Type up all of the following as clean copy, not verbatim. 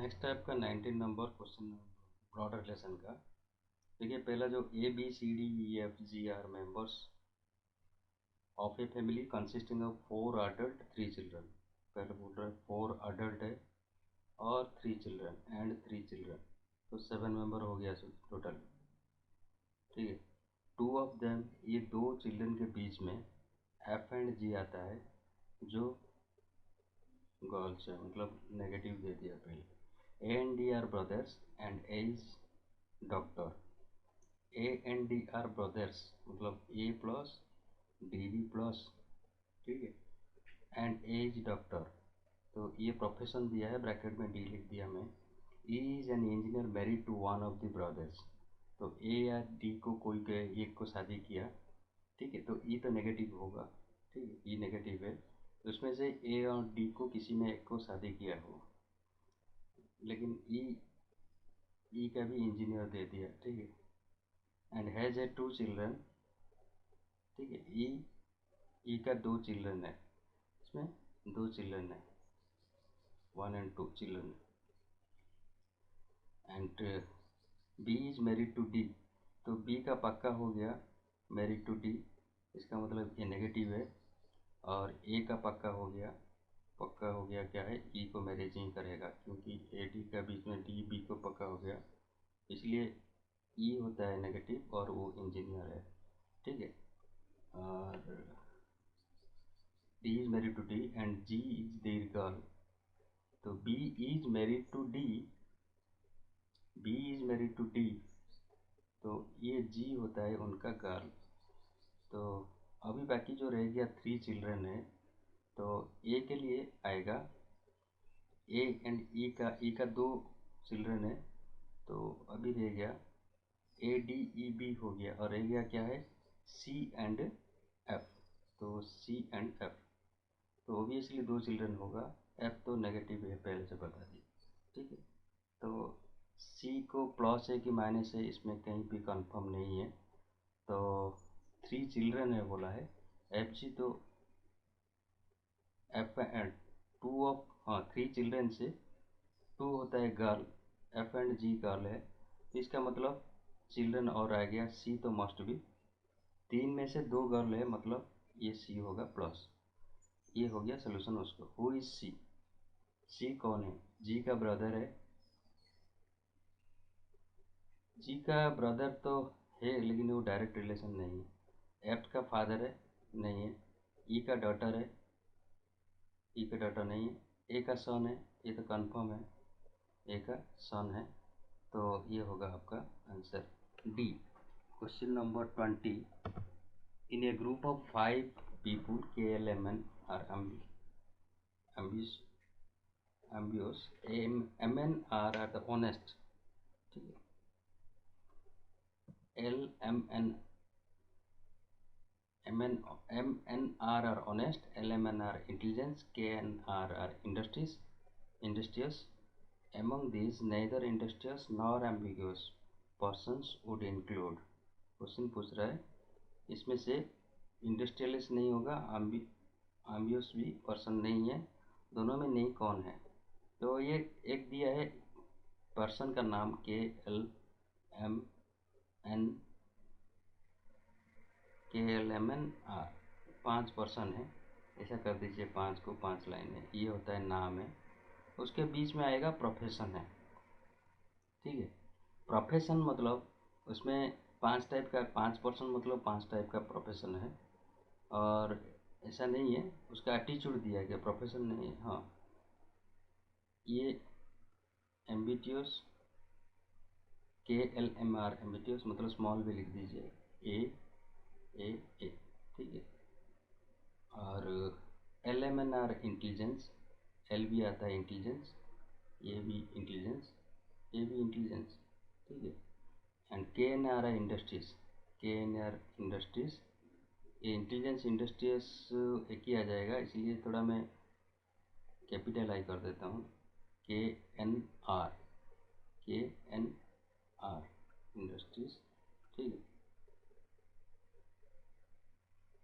Next है आपका 19 number question broad relation का। देखिए पहला जो ABCDEFGR members of a family consisting of 4 adult 3 children. पहले बोल रहा है 4 अडल्ट है और 3 चिल्ड्रन एंड 3 चिल्ड्रन, तो 7 मेंबर हो गया टोटल। ठीक है, 2 ऑफ देम, ये 2 चिल्ड्रन के बीच में F एंड G आता है जो गर्ल्स है, मतलब नेगेटिव दे दिया पहले। A and D are brothers and A is doctor. A and D are brothers मतलब A प्लस DD प्लस, ठीक है, एंड A इज डॉक्टर। तो ये प्रोफेशन दिया है, ब्रैकेट में D लिख दिया मैं। E is an engineer married to one of the brothers. तो A या D को कोई के एक को शादी किया, ठीक है, तो E तो नेगेटिव होगा, ठीक है, E नेगेटिव है। तो उसमें से A और D को किसी ने एक को शादी किया हो, लेकिन E का भी इंजीनियर दे दिया, ठीक है, एंड हैज़ ए 2 चिल्ड्रन, ठीक है। E का 2 चिल्ड्रन है, इसमें 2 चिल्ड्रन है, 1 and 2 children, and B is married to D। तो B का पक्का हो गया मैरिड टू D, इसका मतलब ये नेगेटिव है। और A का पक्का हो गया क्या है, E को मैरिज नहीं करेगा, क्योंकि A D का बीच में D B को पक्का हो गया, इसलिए E होता है नेगेटिव और वो इंजीनियर है, ठीक है। और D is married to D and G is their girl। तो B is married to D, B is married to D, तो ये G होता है उनका गर्ल। तो अभी बाकी जो रह गया 3 चिल्ड्रन है, तो A के लिए आएगा A एंड E का 2 चिल्ड्रन है, तो अभी रह गया ADEB हो गया, और रह गया क्या है C एंड F। तो C एंड F, तो ओबियसली 2 चिल्ड्रन होगा, F तो नेगेटिव है पहले से बता दी, ठीक है। तो C को प्लस है कि माइनस है इसमें कहीं भी कंफर्म नहीं है, तो 3 चिल्ड्रन है बोला है। FG तो F एंड 2 ऑफ, हाँ 3 चिल्ड्रन से 2 होता है girl, F and G girl है, तो इसका मतलब चिल्ड्रन और आ गया C, तो मस्ट भी 3 में से 2 गर्ल है, मतलब ये C होगा प्लस। ये हो गया सोल्यूशन उसको। Who is C? C कौन है? G का ब्रदर है। G का ब्रदर तो है, लेकिन वो डायरेक्ट रिलेशन नहीं है। F का फादर है, नहीं है। E का डॉटर है, E का डॉटर नहीं है। A का सन है, ये तो कंफर्म है, A का सन है, तो ये होगा आपका answer D। Question number 20। In A group of 5 people KLMN are ambitious, MN are the honest, ठीक है। MNR are honest, LMN are intelligence, KNR are industrious. Among these, neither industrious nor ambiguous persons would include। Question पूछ रहा है इसमें से industrialist नहीं होगा, एम्बियस भी पर्सन नहीं है, दोनों में नहीं कौन है। तो ये एक दिया है पर्सन का नाम KLMNR, 5 पर्सन है, ऐसा कर दीजिए 5 को 5 लाइन है, ये होता है नाम है। उसके बीच में आएगा प्रोफेशन है, ठीक है। प्रोफेशन मतलब उसमें 5 टाइप का, 5 पर्सन मतलब 5 टाइप का प्रोफेशन है, और ऐसा नहीं है उसका एटीट्यूड दिया गया, प्रोफेशन नहीं है। हाँ, ये एम्बिटियस, KLMR एम्बिटियस मतलब स्मॉल भी लिख दीजिए, ए, ठीक है। और LMNR इंटेलिजेंस, L भी आता है इंटेलिजेंस, ये भी इंटेलिजेंस, ये भी इंटेलिजेंस, ठीक है। एंड KNR है इंडस्ट्रीज, KNR इंडस्ट्रीज, ये इंटेलिजेंस इंडस्ट्रीज एक ही आ जाएगा, इसलिए थोड़ा मैं कैपिटल आई कर देता हूँ, KNR, KNR इंडस्ट्रीज, ठीक है।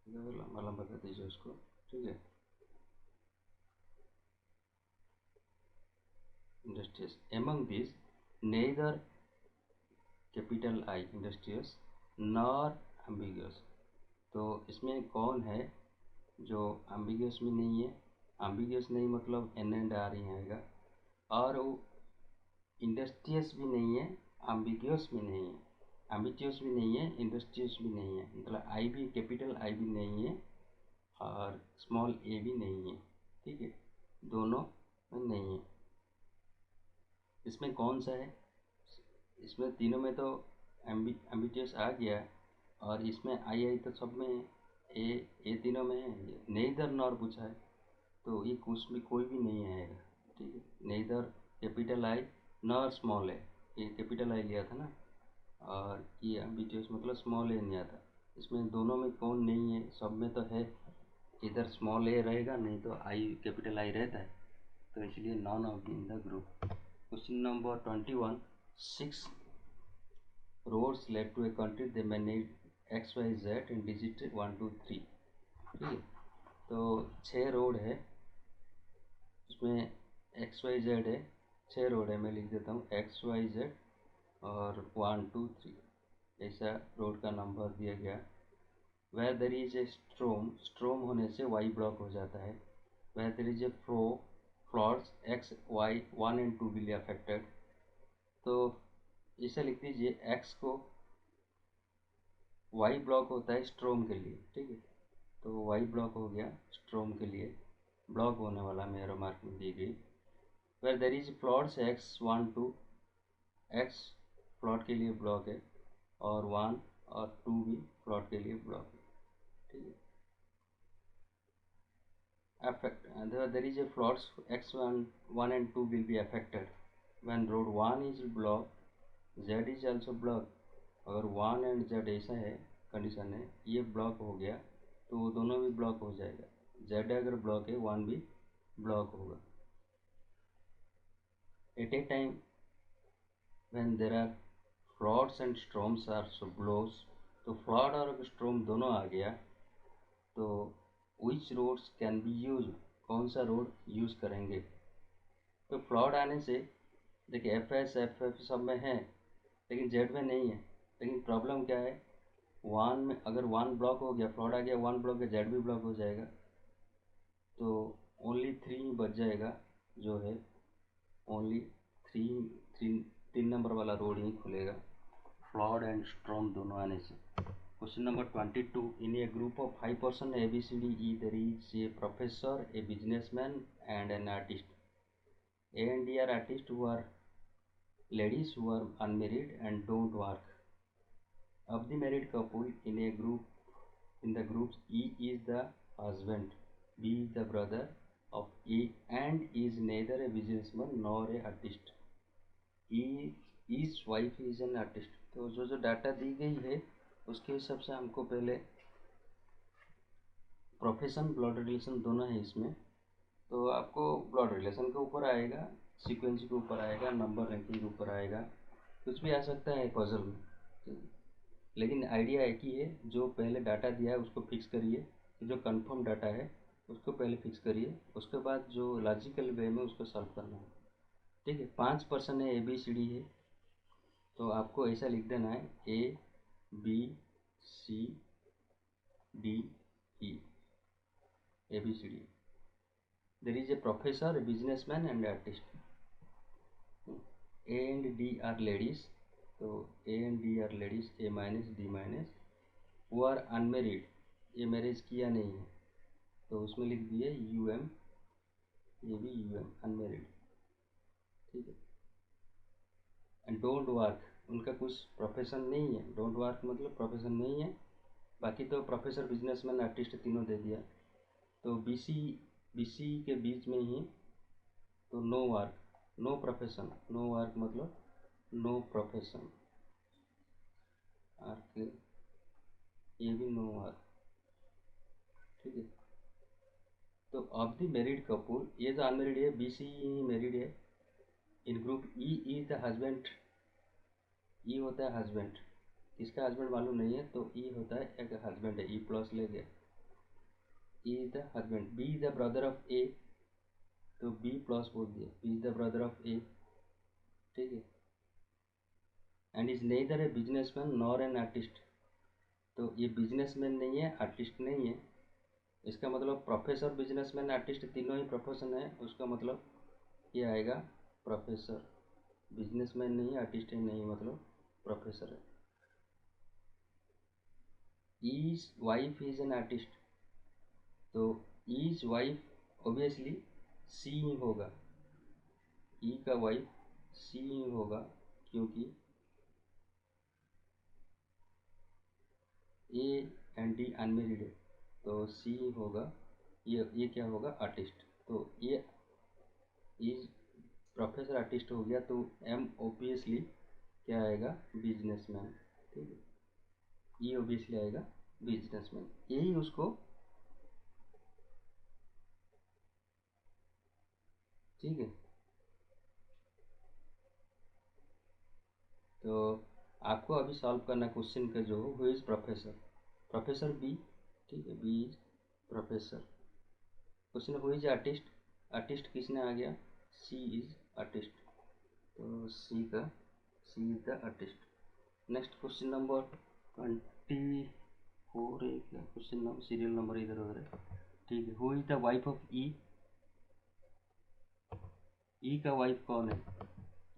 लंबा लंबा कर दीजिए उसको, ठीक है। industrious. Among these, neither capital I industrious nor ambiguous. तो इसमें कौन है जो ambiguous में नहीं है? ambiguous नहीं मतलब एन एंड आर ही आएगा, और वो इंडस्ट्रियस भी नहीं है, ambiguous भी नहीं है, ambiguous भी नहीं है, इंडस्ट्रियस भी नहीं है, मतलब आई भी कैपिटल आई भी नहीं है और स्मॉल ए भी नहीं है, ठीक है, दोनों में नहीं है। इसमें कौन सा है? इसमें तीनों में तो एम्बिटियस आ गया, और इसमें आई आई तो सब में है, ए तीनों में है, नेइदर नॉर पूछा है, तो ये कुछ भी कोई भी नहीं आएगा, ठीक है। नेइदर कैपिटल आई नॉर स्मॉल ए, ये कैपिटल आई लिया था ना, और ये एम्बिटियस मतलब स्मॉल ए नहीं आता। इसमें दोनों में कौन नहीं है? सब में तो है, इधर स्मॉल ए रहेगा, नहीं तो आई कैपिटल आई रहता है, तो इसलिए none of in the group. Question number 21, 6 roads led to a country they may need XYZ in digit 1 2 3, ठीक है। तो 6 रोड है, उसमें XYZ है, 6 रोड है, मैं लिख देता हूँ XYZ और 1 2 3, ऐसा रोड का नंबर दिया गया। where there is a स्ट्रोम होने से Y ब्लॉक हो जाता है। where there is a floods X Y 1 and 2 will be affected, तो इसे लिख दीजिए, X को वाई ब्लॉक होता है स्ट्रोम के लिए, ठीक है, तो वाई ब्लॉक हो गया स्ट्रोम के लिए, ब्लॉक होने वाला मेरा मार्क में दी गई। Where there is plots x 1 2, x plot के लिए ब्लॉक है, और 1 और 2 भी प्लॉट के लिए ब्लॉक है, ठीक है। affect there is a plots x1 and 2 will be affected when road 1 is blocked, z is also blocked। अगर 1 एंड z ऐसा है, कंडीशन है, ये ब्लॉक हो गया तो वो दोनों भी ब्लॉक हो जाएगा, z अगर ब्लॉक है 1 भी ब्लॉक होगा। At a time when there are floods and storms are so blows, तो फ्लड और स्ट्रॉम दोनों आ गया, तो which roads can be use, कौन सा रोड यूज़ करेंगे? तो फ्लड आने से देखिए एफ एस एफ एफ सब में है, लेकिन जेड में नहीं है। लेकिन प्रॉब्लम क्या है, वन में अगर वन ब्लॉक हो गया, फ्लड आ गया, वन ब्लॉक है, जेड भी ब्लॉक हो जाएगा, तो ओनली 3 बच जाएगा, जो है ओनली 3 3 3 नंबर वाला रोड ही खुलेगा फ्लड एंड स्ट्रॉम दोनों आने से। Question number 22. In a group of 5 person A, B, C, D, E, there is a professor, a businessman, and an artist. A and D are artists who are ladies who are unmarried and don't work. Of the married couple in a group, in the groups, E is the husband, B is the brother of A, and is neither a businessman nor a artist. E is wife is an artist. तो जो data दी गई है उसके हिसाब से हमको पहले profession blood relation दोनों है इसमें, तो आपको ब्लड रिलेशन के ऊपर आएगा, सीक्वेंस के ऊपर आएगा, नंबर रैंकिंग के ऊपर आएगा, कुछ भी आ सकता है पजल में, ठीक है। लेकिन आइडिया एक ही है, जो पहले डाटा दिया है उसको फिक्स करिए, जो कंफर्म डाटा है उसको पहले फिक्स करिए, उसके बाद जो लॉजिकल वे में उसको सॉल्व करना है, ठीक है। 5% है, ए बी सी डी है, तो आपको ऐसा लिख देना है A B C D E, A B C D. There is a professor, a businessman, and artist. A and D are ladies, तो A and D are ladies, A minus D minus, who are unmarried, ये marriage किया नहीं है, तो उसमें लिख दिए UM, ये भी UM अनमेरिड, ठीक है। एंड डोंट वर्क, उनका कुछ प्रोफेशन नहीं है, डोंट वर्क मतलब प्रोफेशन नहीं है, बाकी तो प्रोफेसर बिजनेसमैन आर्टिस्ट तीनों दे दिया। तो BC के बीच में ही, तो no work, no profession, no work मतलब नो प्रोफेशन, आर्क ये भी नो वर्क, ठीक है। तो ऑफ द मैरिड कपल, ये तो अनमेरिड है, BC ही मैरिड है। In group E is the husband, E होता है हस्बैंड, किसका हस्बैंड मालूम नहीं है, तो ई होता है एक हस्बैंड है, ई प्लस ले गया, E is the husband. B is the brother of A, तो बी प्लस बोल दिया, B is the brother of A, ठीक है। And is neither a businessman nor an artist, तो ये बिजनेसमैन नहीं है, आर्टिस्ट नहीं है। इसका मतलब प्रोफेसर, बिजनेसमैन, आर्टिस्ट तीनों ही प्रोफेशन है, उसका मतलब ये आएगा प्रोफेसर। बिजनेसमैन नहीं है, आर्टिस्ट नहीं है, मतलब प्रोफेसर है। His wife is an artist, तो ईज वाइफ ऑब्वियसली सी ही होगा, ई का वाइफ सी ही होगा, क्योंकि ए एंड डी अनमेरिड है, तो सी ही होगा। ये क्या होगा, आर्टिस्ट। तो ये इज प्रोफेसर आर्टिस्ट हो गया, तो एम ऑब्वियसली क्या आएगा, बिजनेसमैन, ठीक है। ई ऑब्वियसली आएगा बिजनेसमैन, यही उसको, ठीक है। तो आपको अभी सॉल्व करना क्वेश्चन का जो who is professor, professor B, ठीक है, B is professor. Question who is artist, artist किसने आ गया, सी इज आर्टिस्ट, तो C is the artist. Next question number 24 है क्या, क्वेश्चन नंबर सीरियल नंबर इधर उधर है, ठीक है। Who is the wife of E, E का वाइफ कौन है,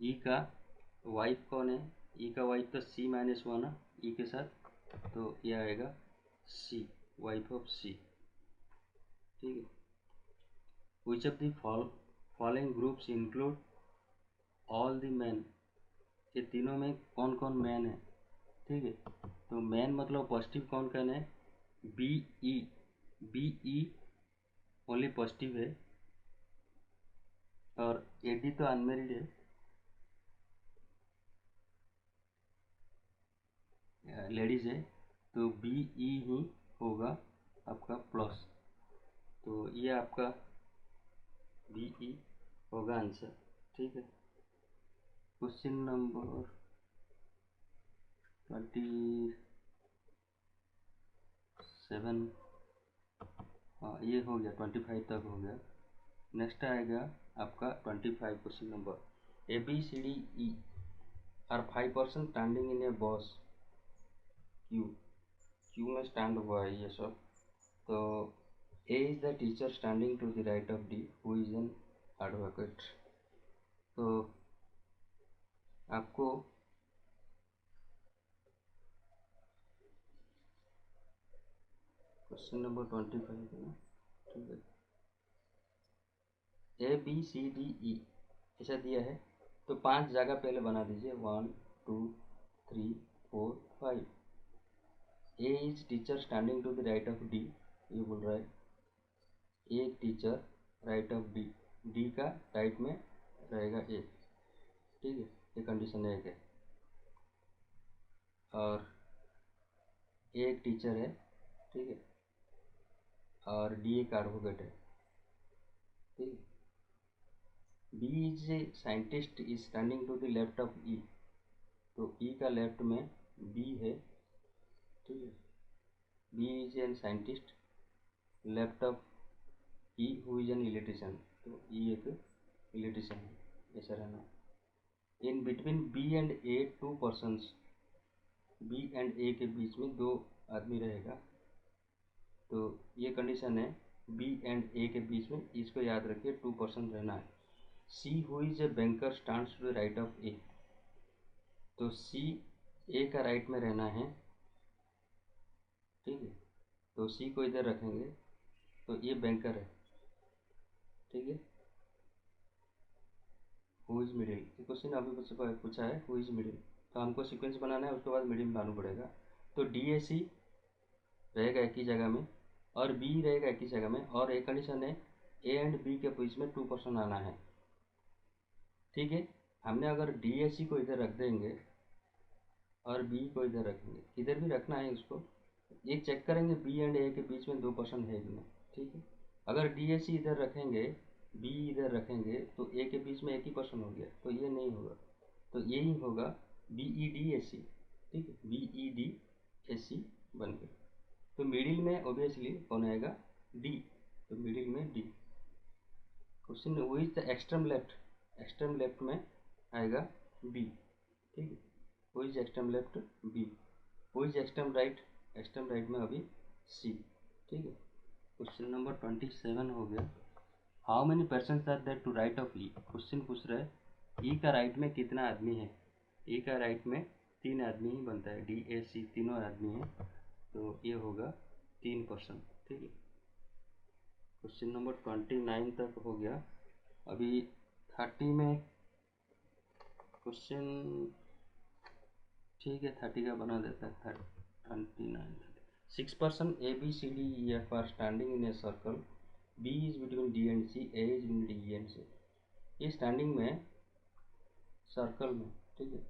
ई का वाइफ कौन है, ई का वाइफ तो सी माइनस वन है ई के साथ, तो ये आएगा सी, वाइफ ऑफ सी, ठीक है। Which of the following groups include all the man, ये तीनों में कौन कौन मैन है, ठीक है। तो मैन मतलब पॉजिटिव कौन कौन है, B E, B E only positive है, और ए डी तो अनमेरिड है, लेडीज है, तो बी ई ही होगा आपका प्लस, तो ये आपका बी ई होगा आंसर, ठीक है। क्वेश्चन नंबर 27, हाँ ये हो गया, 25 तक हो गया। नेक्स्ट आएगा आपका 25 question number, A B C D E are 5 person standing in a boss queue, queue में स्टैंड हुआ है ये सब। तो A is the teacher standing to the right of D who is an advocate, तो आपको क्वेश्चन नंबर 25 है ना, ठीक है। ए बी सी डी ई ऐसा दिया है, तो 5 जगह पहले बना दीजिए, 1 2 3 4 5। A is teacher standing to the right of D, ये बोल रहा है A teacher right of D, D का राइट में रहेगा ए, ठीक है, ये कंडीशन एक है। और ए एक टीचर है, ठीक है, और डी एक एडवोकेट है, ठीक है। B is a scientist is standing to the left of E, तो ई का लेफ्ट में बी है, ठीक है। B is an scientist left of E who is an electrician, तो ई एक इलेक्ट्रिशियन है, ऐसा रहना। In between B and A 2 persons, B and A के बीच में 2 आदमी रहेगा, तो ये कंडीशन है बी एंड ए के बीच में, इसको याद रखिए 2 पर्सन रहना है। C who is a banker stands to the right of A, तो सी ए का राइट में रहना है, ठीक है। तो सी को इधर रखेंगे, तो ये बैंकर है, ठीक है। हु इज मिडिल, ये क्वेश्चन अभी पूछा है हु इज मिडिल, तो हमको सीक्वेंस बनाना है, उसके बाद मिडिल मालूम पड़ेगा। तो डी ए सी रहेगा एक ही जगह में, और बी रहेगा एक ही जगह में, और एक कंडीशन है ए एंड बी के बीच में 2 पर्सन आना है, ठीक है। हमने अगर डी ए सी को इधर रख देंगे और बी को इधर रखेंगे, इधर भी रखना है उसको, ये चेक करेंगे बी एंड ए के बीच में 2 पर्सन है कि नहीं, ठीक है। अगर डी ए सी इधर रखेंगे, बी इधर रखेंगे, तो ए के बीच में एक ही पर्सन हो गया, तो ये नहीं होगा, तो यही होगा बी ई डी ए सी, ठीक है, बी ई डी ए सी बन गया। तो मिडिल में ऑब्वियसली कौन आएगा, डी, तो मिडिल में डी। क्वेश्चन वो इज द एक्सट्रीम लेफ्ट में आएगा बी, ठीक है, वो इज एक्सट्रीम लेफ्ट बी, वो इज एक्सट्रीम राइट में अभी सी, ठीक है। क्वेश्चन नंबर 27 हो गया। How many person are there to right of E. Question पूछ रहा है ई का राइट में कितना आदमी है। ई का राइट में 3 आदमी ही बनता है, डी ए सी तीनों आदमी है, तो ये होगा 3%, ठीक है। क्वेश्चन नंबर 29 तक हो गया। अभी 30 में क्वेश्चन, ठीक है 30 का बना देता है। 29 6% A B C D E F are standing in a circle. B is between D and C, A is between D and C. ये स्टैंडिंग में सर्कल में, ठीक है।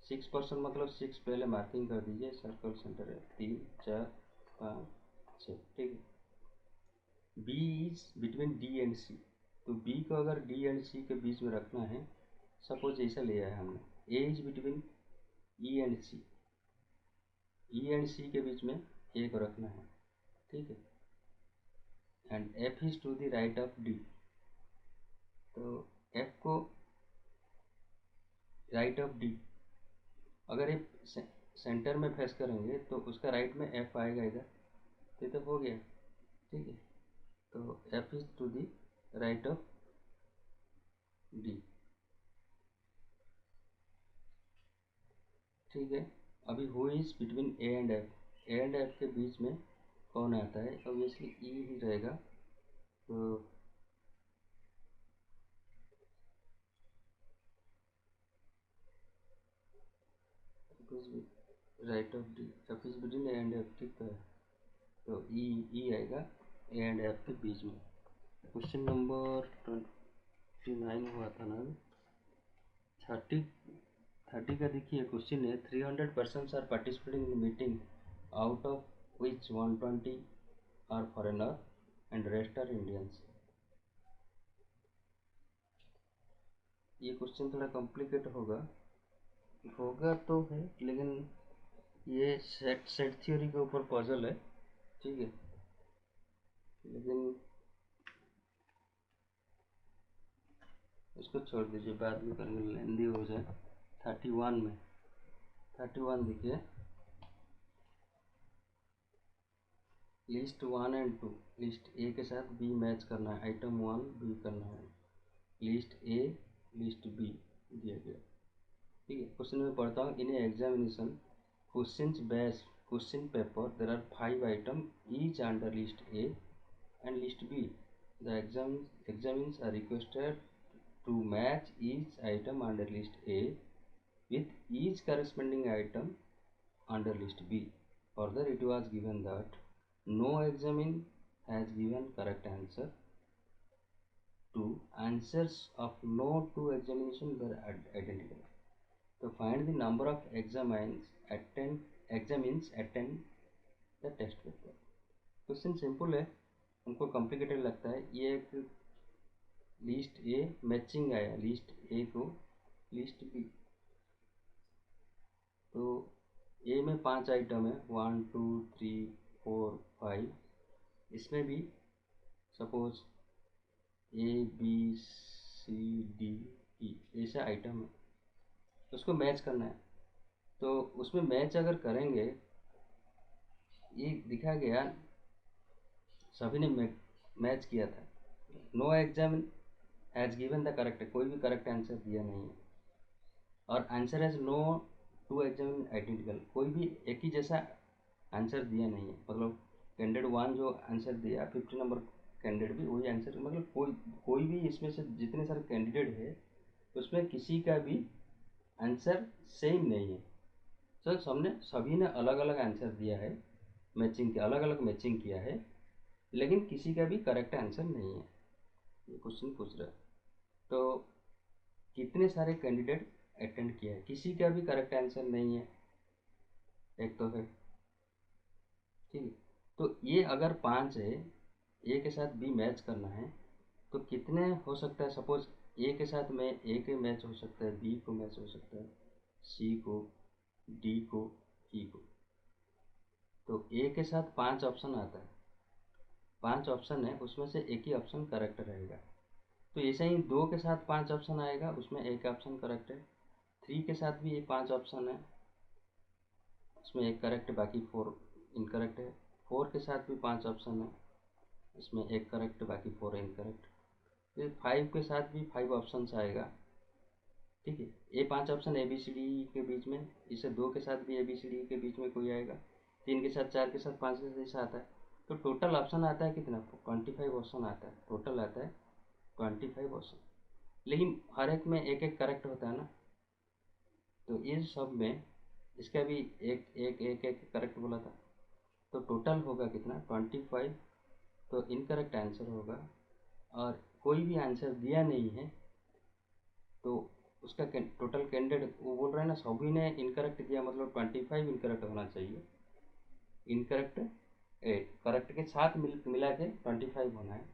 6% मतलब 6 पहले मार्किंग कर दीजिए, सर्कल सेंटर है 3 4 5 6, ठीक है। B is between D and C, तो B को अगर D एंड C के बीच में रखना है, सपोज ऐसा लिया है हमने, A is between E and C, E and C के बीच में A को रखना है, ठीक है। And F is to the right of D, तो F को राइट ऑफ D, अगर ये सेंटर में फेस करेंगे तो उसका राइट में F आएगा इधर, तो हो गया, ठीक है। तो F is to the right of D, ठीक है। अभी who is between A and F, A and F के बीच में कौन आता है, ऑब्वियसली E ही रहेगा, तो right of D, F is between A and F, ठीक है, तो E आएगा A एंड F के बीच में। क्वेश्चन नंबर 29 हुआ था ना, 30 का देखिए क्वेश्चन है 300 person are participating in meeting, out of which 120 are foreigner and rest are Indians. ये क्वेश्चन थोड़ा कॉम्प्लिकेट होगा तो है, लेकिन ये सेट थ्योरी के ऊपर पजल है, ठीक है, लेकिन इसको छोड़ दीजिए, बाद में करेंगे, लेंदी हो जाए। 31 देखिए, लिस्ट 1 एंड 2, लिस्ट ए के साथ बी मैच करना है, आइटम 1 बी करना है, लिस्ट ए लिस्ट बी दिया गया, ठीक है। क्वेश्चन में पढ़ता हूँ, in examination question paper there are 5 item each under list A and list B, the examines are requested to match each item under list A with each corresponding item under list B. Further, it was given that no examine has given correct answer to answers of no two examinations were identical. So find the number of examines attend the test paper. Question simple है, हमको complicated लगता है। ये एक list A matching आया, list A को list B, तो ए में 5 आइटम है, 1 2 3 4 5, इसमें भी suppose A B C D E ऐसे आइटम है, उसको मैच करना है। तो उसमें मैच अगर करेंगे, ये दिखा गया सभी ने मैच किया था, no exam has given the correct, कोई भी करेक्ट आंसर दिया नहीं है, और answer has no two exam identical, कोई भी एक ही जैसा आंसर दिया नहीं है, मतलब कैंडिडेट 1 जो आंसर दिया 50 नंबर कैंडिडेट भी वही आंसर, मतलब कोई भी इसमें से जितने सारे कैंडिडेट है उसमें किसी का भी आंसर सेम नहीं है, सर सभी ने अलग अलग आंसर दिया है, मैचिंग के अलग अलग मैचिंग किया है, लेकिन किसी का भी करेक्ट आंसर नहीं है, ये क्वेश्चन पूछ रहा है। तो कितने सारे कैंडिडेट अटेंड किया है, किसी का भी करेक्ट आंसर नहीं है, एक तो है, ठीक है। तो ये अगर 5 है, ए के साथ बी मैच करना है, तो कितने हो सकता है, सपोज ए के साथ में ए के मैच हो सकता है, बी को मैच हो सकता है, सी को, डी को, ई को, तो ए के साथ 5 ऑप्शन आता है, 5 ऑप्शन है, उसमें से एक ही ऑप्शन करेक्ट रहेगा, तो ऐसे ही 2 के साथ 5 ऑप्शन आएगा, उसमें एक ऑप्शन करेक्ट है। 3 के साथ भी ये 5 ऑप्शन है, उसमें एक करेक्ट, बाकी 4 इनकरेक्ट है। 4 के साथ भी 5 ऑप्शन है, इसमें एक करेक्ट, बाकी 4 इनकरेक्ट। फिर 5 के साथ भी 5 ऑप्शन आएगा, ठीक है। ये 5 option A B C D के बीच में, इसे 2 के साथ भी ए बी सी डी के बीच में कोई आएगा, 3 के साथ, 4 के साथ, 5 के साथ ऐसा आता है। तो टोटल ऑप्शन आता है कितना, 25 ऑप्शन आता है, टोटल आता है 25 ऑप्शन। लेकिन हर एक में एक एक करेक्ट होता है ना, तो इस सब में इसका भी एक एक एक एक करेक्ट बोला था, तो टोटल होगा कितना, 25। तो इनकरेक्ट आंसर होगा, और कोई भी आंसर दिया नहीं है तो उसका टोटल कैंडिडेट, वो बोल रहे हैं ना सभी ने इनकरेक्ट दिया, मतलब 25 इनकरेक्ट होना चाहिए। इनकरेक्ट करेक्ट के साथ मिला के 25 होना है।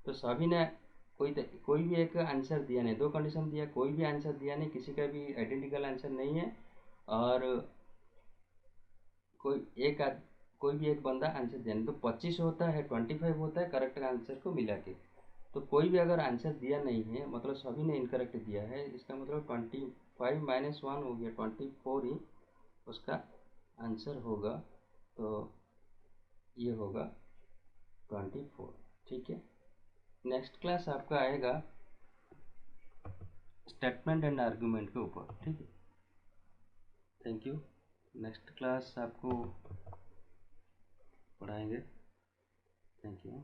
तो सभी ने कोई भी एक आंसर दिया नहीं, 2 कंडीशन दिया, कोई भी आंसर दिया नहीं, किसी का भी आइडेंटिकल आंसर नहीं है, और कोई एक कोई भी एक बंदा आंसर दिया नहीं। तो 25 होता है, 25 होता है करेक्ट आंसर को मिला के। तो कोई भी अगर आंसर दिया नहीं है, मतलब सभी ने इनकरेक्ट दिया है, इसका मतलब 25 माइनस 1 हो गया 24 ही उसका आंसर होगा। तो ये होगा 24, ठीक है। नेक्स्ट क्लास आपका आएगा स्टेटमेंट एंड आर्गूमेंट के ऊपर, ठीक है। Thank you. नेक्स्ट क्लास आपको पढ़ाएंगे। Thank you.